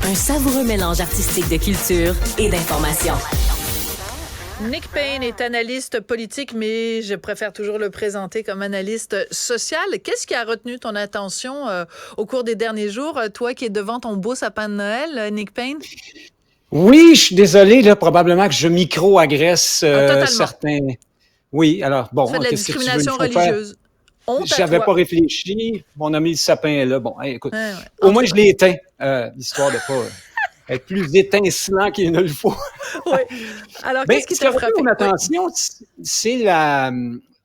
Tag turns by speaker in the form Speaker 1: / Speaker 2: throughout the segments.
Speaker 1: Un savoureux mélange artistique de culture et d'information.
Speaker 2: Nick Payne est analyste politique, mais je préfère toujours le présenter comme analyste social. Qu'est-ce qui a retenu ton attention au cours des derniers jours, toi qui es devant ton beau sapin de Noël, Nick Payne?
Speaker 3: Oui, je suis désolé, là, probablement que je micro-agresse
Speaker 2: Totalement.
Speaker 3: certains. Oui, alors,
Speaker 2: Tu fais
Speaker 3: bon,
Speaker 2: de la
Speaker 3: qu'est-ce que tu veux? Il
Speaker 2: discrimination
Speaker 3: faut faire.
Speaker 2: religieuse. Honte à
Speaker 3: J'avais
Speaker 2: toi.
Speaker 3: pas réfléchi. On a mis le sapin là. Bon, hey, écoute,
Speaker 2: Ouais.
Speaker 3: au moins je l'ai éteint, histoire de pas être plus étincelant qu'il ne le faut.
Speaker 2: Oui. Alors,
Speaker 3: Ben,
Speaker 2: qu'est-ce qui
Speaker 3: ce qui a
Speaker 2: t'a
Speaker 3: retenu
Speaker 2: frappé?
Speaker 3: mon
Speaker 2: Oui.
Speaker 3: attention, c'est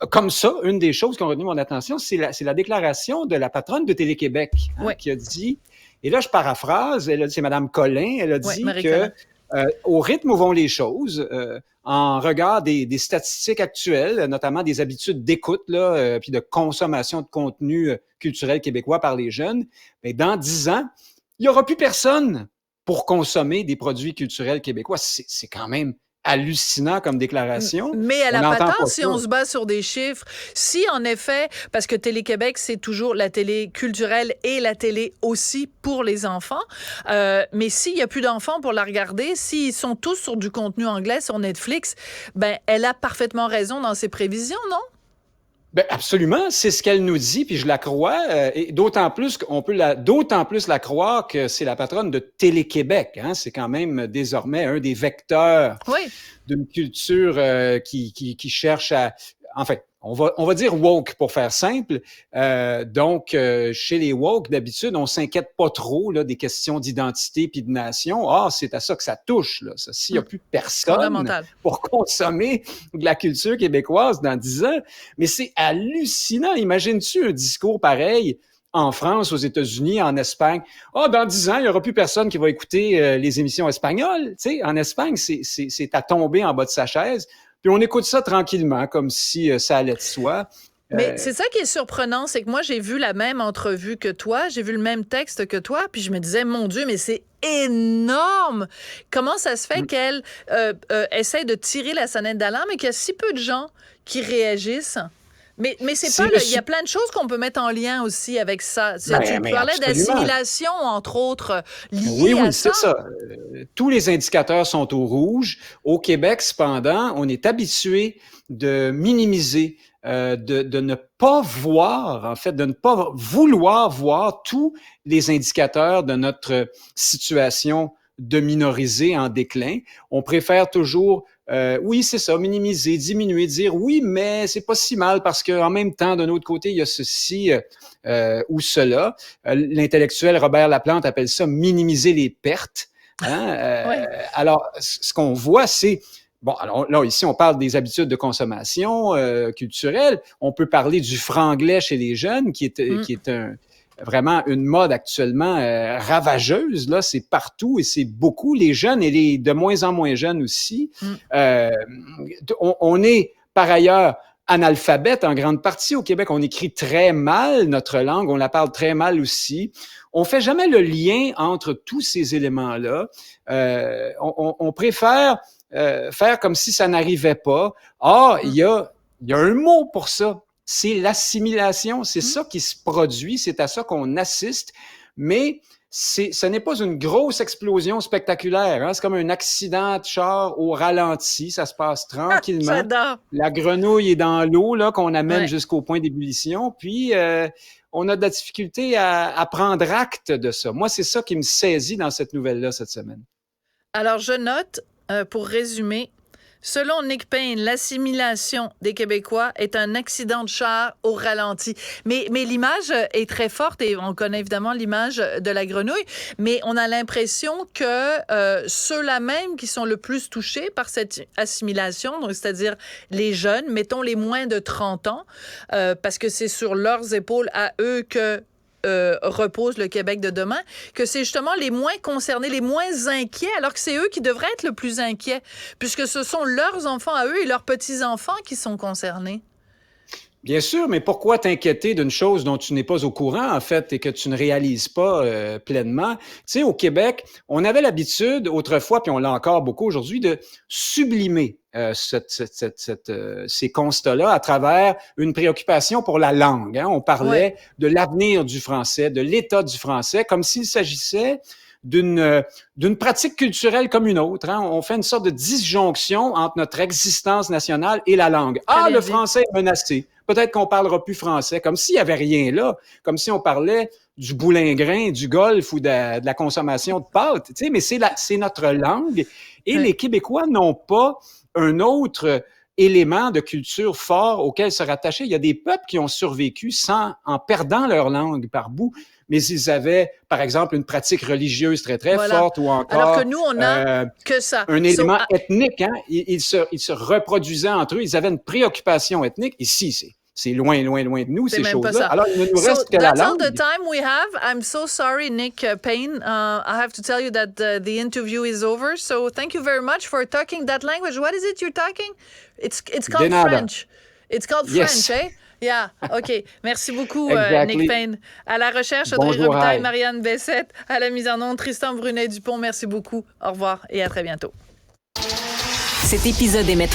Speaker 3: comme ça, une des choses qui ont retenu mon attention, c'est la déclaration de la patronne de Télé-Québec,
Speaker 2: Oui.
Speaker 3: qui a dit, et là je paraphrase, c'est Mme Collin, elle a
Speaker 2: Oui,
Speaker 3: dit
Speaker 2: Marie
Speaker 3: que
Speaker 2: Collin.
Speaker 3: au rythme où vont les choses, en regard des statistiques actuelles, notamment des habitudes d'écoute puis de consommation de contenu culturel québécois par les jeunes, ben, dans 10 ans, il n'y aura plus personne pour consommer des produits culturels québécois. C'est quand même hallucinant comme déclaration.
Speaker 2: Mais elle
Speaker 3: On
Speaker 2: n'a pas
Speaker 3: n'entend
Speaker 2: tort
Speaker 3: pas
Speaker 2: si
Speaker 3: ça.
Speaker 2: on se base sur des chiffres. Si, en effet, parce que Télé-Québec, c'est toujours la télé culturelle et la télé aussi pour les enfants, mais s'il n'y a plus d'enfants pour la regarder, s'ils sont tous sur du contenu anglais sur Netflix, ben elle a parfaitement raison dans ses prévisions, non?
Speaker 3: Ben absolument, c'est ce qu'elle nous dit, puis je la crois, et d'autant plus d'autant plus la croire que c'est la patronne de Télé-Québec. Hein, c'est quand même désormais un des vecteurs
Speaker 2: Oui.
Speaker 3: d'une culture qui cherche à, enfin, on va dire woke pour faire simple. Donc, chez les woke, d'habitude, on s'inquiète pas trop là, des questions d'identité puis de nation. Ah, c'est à ça que ça touche. Là. Ça, s'il y a plus personne
Speaker 2: Fondamental.
Speaker 3: pour consommer de la culture québécoise dans 10 ans, mais c'est hallucinant. Imagines-tu un discours pareil en France, aux États-Unis, en Espagne? Ah, dans 10 ans, il n'y aura plus personne qui va écouter les émissions espagnoles. Tu sais, en Espagne, c'est à tomber en bas de sa chaise. Puis on écoute ça tranquillement, comme si ça allait de soi.
Speaker 2: Mais c'est ça qui est surprenant, c'est que moi, j'ai vu la même entrevue que toi, j'ai vu le même texte que toi, puis je me disais, mon Dieu, mais c'est énorme! Comment ça se fait qu'elle essaie de tirer la sonnette d'alarme et qu'il y a si peu de gens qui réagissent? Mais c'est
Speaker 3: C'est
Speaker 2: pas,
Speaker 3: le
Speaker 2: il y a plein de choses qu'on peut mettre en lien aussi avec ça. Tu
Speaker 3: mais
Speaker 2: parlais
Speaker 3: absolument.
Speaker 2: d'assimilation, entre autres,
Speaker 3: Oui,
Speaker 2: liées à
Speaker 3: oui,
Speaker 2: ça.
Speaker 3: c'est ça. Tous les indicateurs sont au rouge. Au Québec, cependant, on est habitué de minimiser, de ne pas voir, en fait, de ne pas vouloir voir tous les indicateurs de notre situation de minorisés en déclin. On préfère toujours, oui, c'est ça, minimiser, diminuer, dire oui, mais c'est pas si mal parce qu'en même temps, d'un autre côté, il y a ceci ou cela. L'intellectuel Robert Laplante appelle ça minimiser les pertes. Hein?
Speaker 2: Ouais.
Speaker 3: Alors, ce qu'on voit, c'est bon, alors là, ici, on parle des habitudes de consommation culturelle. On peut parler du franglais chez les jeunes, qui est vraiment une mode actuellement ravageuse. Là, c'est partout et c'est beaucoup. Les jeunes et les de moins en moins jeunes aussi. On est, par ailleurs, analphabète en grande partie. Au Québec, on écrit très mal notre langue, on la parle très mal aussi. On fait jamais le lien entre tous ces éléments-là. On préfère faire comme si ça n'arrivait pas. Ah, il y a un mot pour ça. C'est l'assimilation. C'est ça qui se produit. C'est à ça qu'on assiste. Mais ce n'est pas une grosse explosion spectaculaire. Hein? C'est comme un accident de char au ralenti. Ça se passe tranquillement.
Speaker 2: J'adore.
Speaker 3: La grenouille est dans l'eau là qu'on amène
Speaker 2: Ouais.
Speaker 3: jusqu'au point d'ébullition. Puis, on a de la difficulté à prendre acte de ça. Moi, c'est ça qui me saisit dans cette nouvelle-là cette semaine.
Speaker 2: Alors, je note, pour résumer, selon Nick Payne, l'assimilation des Québécois est un accident de char au ralenti. Mais l'image est très forte et on connaît évidemment l'image de la grenouille, mais on a l'impression que ceux-là même qui sont le plus touchés par cette assimilation, donc c'est-à-dire les jeunes, mettons les moins de 30 ans, parce que c'est sur leurs épaules à eux que repose le Québec de demain, que c'est justement les moins concernés, les moins inquiets, alors que c'est eux qui devraient être le plus inquiets, puisque ce sont leurs enfants à eux et leurs petits-enfants qui sont concernés.
Speaker 3: Bien sûr, mais pourquoi t'inquiéter d'une chose dont tu n'es pas au courant, en fait, et que tu ne réalises pas pleinement? Tu sais, au Québec, on avait l'habitude autrefois, puis on l'a encore beaucoup aujourd'hui, de sublimer ces constats-là à travers une préoccupation pour la langue. Hein? On parlait de l'avenir du français, de l'état du français, comme s'il s'agissait d'une pratique culturelle comme une autre. Hein. On fait une sorte de disjonction entre notre existence nationale et la langue. Ah, le français est menacé. Peut-être qu'on parlera plus français, comme s'il y avait rien là, comme si on parlait du boulingrin, du golf ou de la consommation de pâtes. Tu sais, mais c'est notre langue. Et les Québécois n'ont pas un autre élément de culture fort auquel se rattacher. Il y a des peuples qui ont survécu en perdant leur langue par bout, mais ils avaient, par exemple, une pratique religieuse très, très forte ou encore...
Speaker 2: Alors que nous, on a que ça.
Speaker 3: Un élément ethnique, hein? Ils se reproduisaient entre eux. Ils avaient une préoccupation ethnique. Ici, c'est loin, loin, loin de nous, ces choses-là. Alors, il ne nous reste que la langue.
Speaker 2: That's all the time we have. I'm so sorry, Nick Payne. I have to tell you that the interview is over. So thank you very much for talking that language. What is it you're talking? It's called French. It's called French, eh? Yeah, OK. Merci beaucoup, Nick Payne. À la recherche, Audrey Robitaille, Marianne Bessette. À la mise en onde, Tristan Brunet-Dupont. Merci beaucoup. Au revoir et à très bientôt.
Speaker 1: Cet épisode est maintenant